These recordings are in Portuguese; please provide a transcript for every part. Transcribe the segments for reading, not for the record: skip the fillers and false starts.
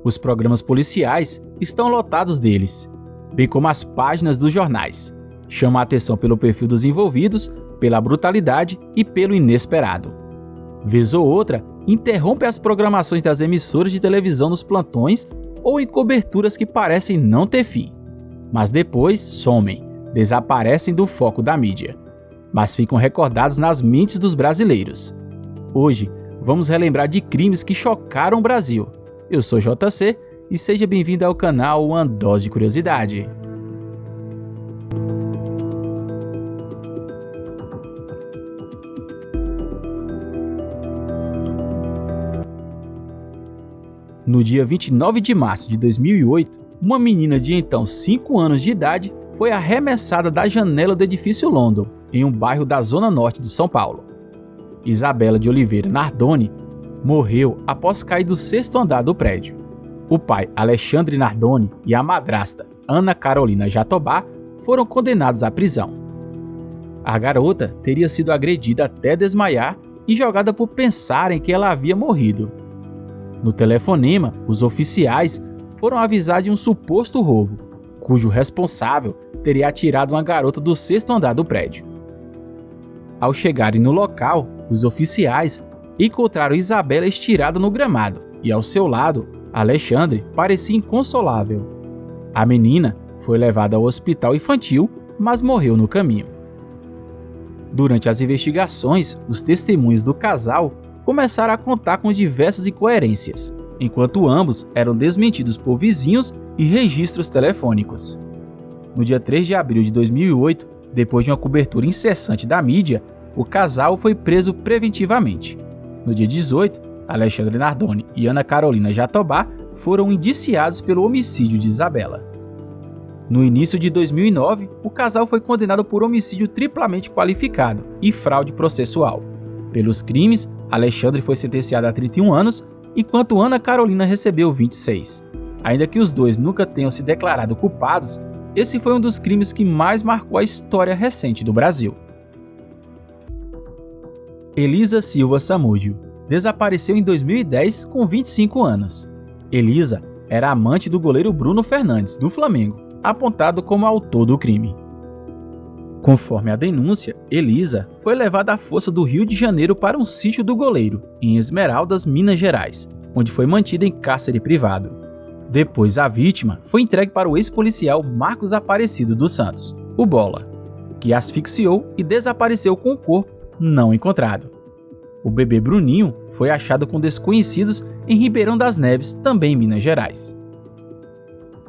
Os programas policiais estão lotados deles, bem como as páginas dos jornais. Chama a atenção pelo perfil dos envolvidos, pela brutalidade e pelo inesperado. Vez ou outra, interrompe as programações das emissoras de televisão nos plantões ou em coberturas que parecem não ter fim. Mas depois somem, desaparecem do foco da mídia. Mas ficam recordados nas mentes dos brasileiros. Hoje, vamos relembrar de crimes que chocaram o Brasil. Eu sou JC e seja bem-vindo ao canal Uma Dose de Curiosidade. No dia 29 de março de 2008, uma menina de então 5 anos de idade foi arremessada da janela do edifício London, em um bairro da zona norte de São Paulo. Isabela de Oliveira Nardoni morreu após cair do 6º andar do prédio. O pai, Alexandre Nardoni, e a madrasta, Ana Carolina Jatobá, foram condenados à prisão. A garota teria sido agredida até desmaiar e jogada por pensarem que ela havia morrido. No telefonema, os oficiais foram avisar de um suposto roubo, cujo responsável teria atirado uma garota do 6º andar do prédio. Ao chegarem no local, os oficiais encontraram Isabela estirada no gramado e, ao seu lado, Alexandre parecia inconsolável. A menina foi levada ao hospital infantil, mas morreu no caminho. Durante as investigações, os testemunhos do casal começaram a contar com diversas incoerências, enquanto ambos eram desmentidos por vizinhos e registros telefônicos. No dia 3 de abril de 2008, depois de uma cobertura incessante da mídia, o casal foi preso preventivamente. No dia 18, Alexandre Nardoni e Ana Carolina Jatobá foram indiciados pelo homicídio de Isabela. No início de 2009, o casal foi condenado por homicídio triplamente qualificado e fraude processual. Pelos crimes, Alexandre foi sentenciado a 31 anos, enquanto Ana Carolina recebeu 26. Ainda que os dois nunca tenham se declarado culpados, esse foi um dos crimes que mais marcou a história recente do Brasil. Elisa Silva Samúdio desapareceu em 2010 com 25 anos. Elisa era amante do goleiro Bruno Fernandes, do Flamengo, apontado como autor do crime. Conforme a denúncia, Elisa foi levada à força do Rio de Janeiro para um sítio do goleiro, em Esmeraldas, Minas Gerais, onde foi mantida em cárcere privado. Depois, a vítima foi entregue para o ex-policial Marcos Aparecido dos Santos, o Bola, que asfixiou e desapareceu com o corpo não encontrado. O bebê Bruninho foi achado com desconhecidos em Ribeirão das Neves, também em Minas Gerais.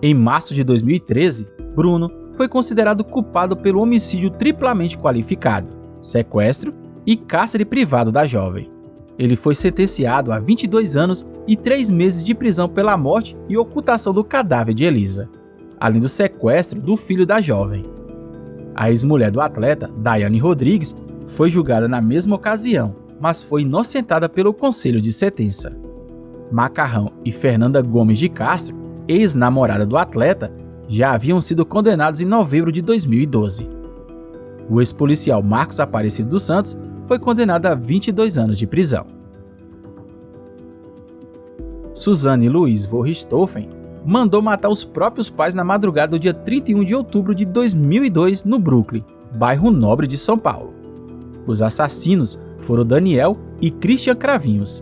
Em março de 2013, Bruno foi considerado culpado pelo homicídio triplamente qualificado, sequestro e cárcere privado da jovem. Ele foi sentenciado a 22 anos e 3 meses de prisão pela morte e ocultação do cadáver de Elisa, além do sequestro do filho da jovem. A ex-mulher do atleta, Daiane Rodrigues, foi julgada na mesma ocasião, mas foi inocentada pelo Conselho de Sentença. Macarrão e Fernanda Gomes de Castro, ex-namorada do atleta, já haviam sido condenados em novembro de 2012. O ex-policial Marcos Aparecido dos Santos foi condenado a 22 anos de prisão. Suzane Luiz von Richthofen mandou matar os próprios pais na madrugada do dia 31 de outubro de 2002 no Brooklyn, bairro nobre de São Paulo. Os assassinos foram Daniel e Christian Cravinhos,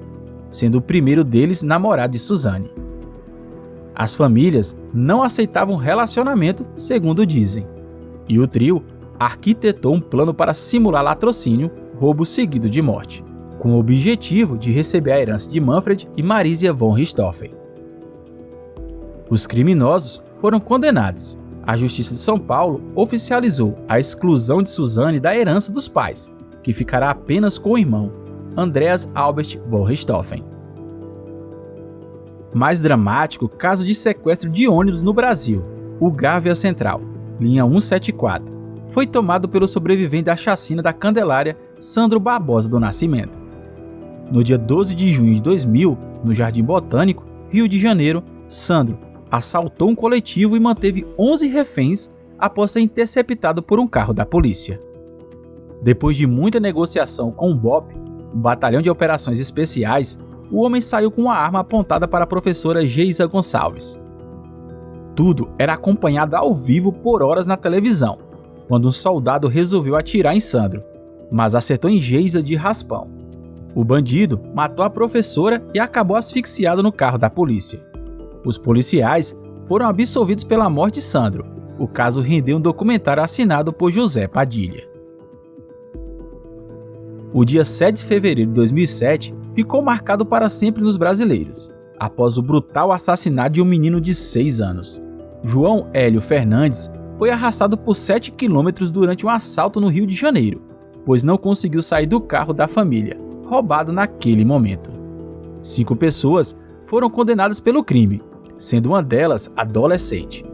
sendo o primeiro deles namorado de Suzane. As famílias não aceitavam relacionamento, segundo dizem, e o trio arquitetou um plano para simular latrocínio, roubo seguido de morte, com o objetivo de receber a herança de Manfred e Marisia von Richthofen. Os criminosos foram condenados. A Justiça de São Paulo oficializou a exclusão de Suzane da herança dos pais, que ficará apenas com o irmão, Andreas Albert von Richthofen. Mais dramático caso de sequestro de ônibus no Brasil. O Gávea Central, linha 174, foi tomado pelo sobrevivente da chacina da Candelária, Sandro Barbosa do Nascimento. No dia 12 de junho de 2000, no Jardim Botânico, Rio de Janeiro, Sandro assaltou um coletivo e manteve 11 reféns após ser interceptado por um carro da polícia. Depois de muita negociação com o BOP, um batalhão de operações especiais, o homem saiu com uma arma apontada para a professora Geisa Gonçalves. Tudo era acompanhado ao vivo por horas na televisão, quando um soldado resolveu atirar em Sandro, mas acertou em Geisa de raspão. O bandido matou a professora e acabou asfixiado no carro da polícia. Os policiais foram absolvidos pela morte de Sandro. O caso rendeu um documentário assinado por José Padilha. O dia 7 de fevereiro de 2007 ficou marcado para sempre nos brasileiros, após o brutal assassinato de um menino de 6 anos. João Hélio Fernandes foi arrastado por 7 quilômetros durante um assalto no Rio de Janeiro, pois não conseguiu sair do carro da família, roubado naquele momento. 5 pessoas foram condenadas pelo crime, sendo uma delas adolescente.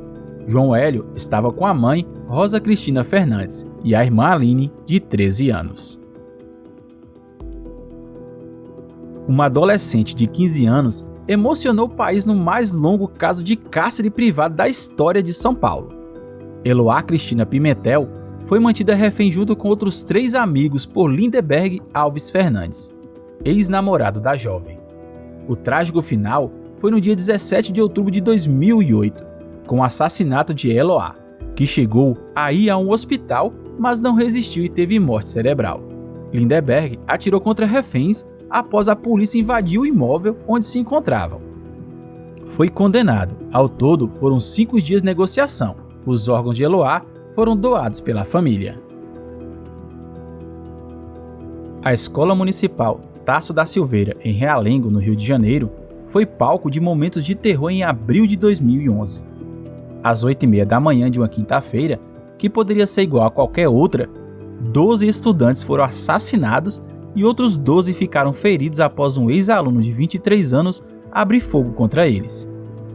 João Hélio estava com a mãe, Rosa Cristina Fernandes, e a irmã Aline, de 13 anos. Uma adolescente de 15 anos emocionou o país no mais longo caso de cárcere privado da história de São Paulo. Eloá Cristina Pimentel foi mantida refém junto com outros 3 amigos por Lindeberg Alves Fernandes, ex-namorado da jovem. O trágico final foi no dia 17 de outubro de 2008, com o assassinato de Eloá, que chegou a ir a um hospital, mas não resistiu e teve morte cerebral. Lindeberg atirou contra reféns após a polícia invadir o imóvel onde se encontravam. Foi condenado. Ao todo, foram 5 dias de negociação. Os órgãos de Eloá foram doados pela família. A Escola Municipal Tasso da Silveira, em Realengo, no Rio de Janeiro, foi palco de momentos de terror em abril de 2011. Às 8h30 da manhã de uma quinta-feira, que poderia ser igual a qualquer outra, 12 estudantes foram assassinados e outros 12 ficaram feridos após um ex-aluno de 23 anos abrir fogo contra eles.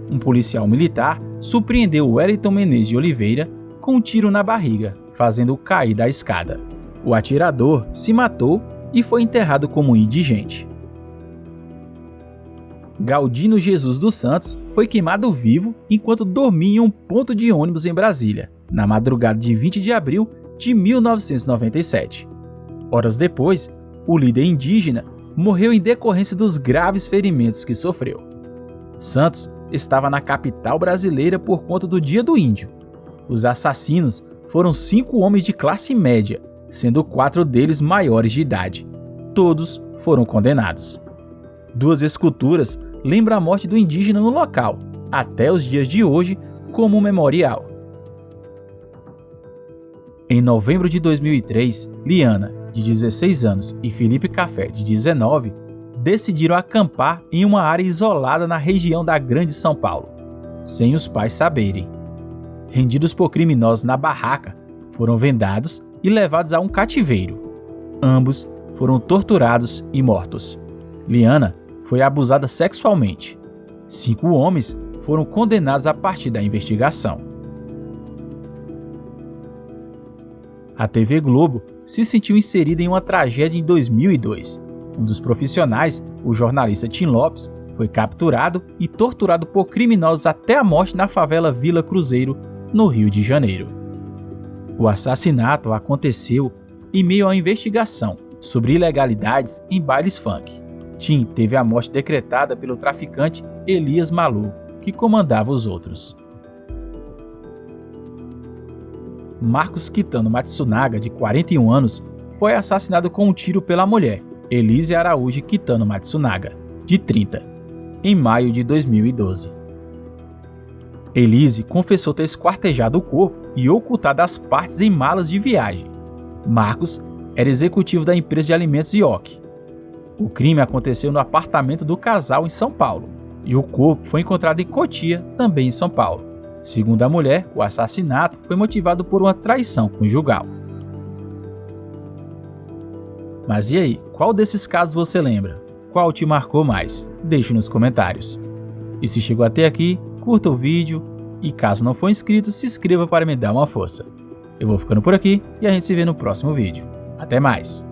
Um policial militar surpreendeu Wellington Menezes de Oliveira com um tiro na barriga, fazendo-o cair da escada. O atirador se matou e foi enterrado como indigente. Galdino Jesus dos Santos foi queimado vivo enquanto dormia em um ponto de ônibus em Brasília, na madrugada de 20 de abril de 1997. Horas depois, o líder indígena morreu em decorrência dos graves ferimentos que sofreu. Santos estava na capital brasileira por conta do Dia do Índio. Os assassinos foram 5 homens de classe média, sendo 4 deles maiores de idade. Todos foram condenados. 2 esculturas lembram a morte do indígena no local, até os dias de hoje, como um memorial. Em novembro de 2003, Liana, de 16 anos, e Felipe Café, de 19, decidiram acampar em uma área isolada na região da Grande São Paulo, sem os pais saberem. Rendidos por criminosos na barraca, foram vendados e levados a um cativeiro. Ambos foram torturados e mortos. Liana foi abusada sexualmente. 5 homens foram condenados a partir da investigação. A TV Globo se sentiu inserida em uma tragédia em 2002. Um dos profissionais, o jornalista Tim Lopes, foi capturado e torturado por criminosos até a morte na favela Vila Cruzeiro, no Rio de Janeiro. O assassinato aconteceu em meio a uma investigação sobre ilegalidades em bailes funk. Tim teve a morte decretada pelo traficante Elias Malu, que comandava os outros. Marcos Kitano Matsunaga, de 41 anos, foi assassinado com um tiro pela mulher, Elise Araújo Kitano Matsunaga, de 30, em maio de 2012. Elise confessou ter esquartejado o corpo e ocultado as partes em malas de viagem. Marcos era executivo da empresa de alimentos Ioki. O crime aconteceu no apartamento do casal em São Paulo, e o corpo foi encontrado em Cotia, também em São Paulo. Segundo a mulher, o assassinato foi motivado por uma traição conjugal. Mas e aí, qual desses casos você lembra? Qual te marcou mais? Deixe nos comentários. E se chegou até aqui, curta o vídeo e caso não for inscrito, se inscreva para me dar uma força. Eu vou ficando por aqui e a gente se vê no próximo vídeo. Até mais!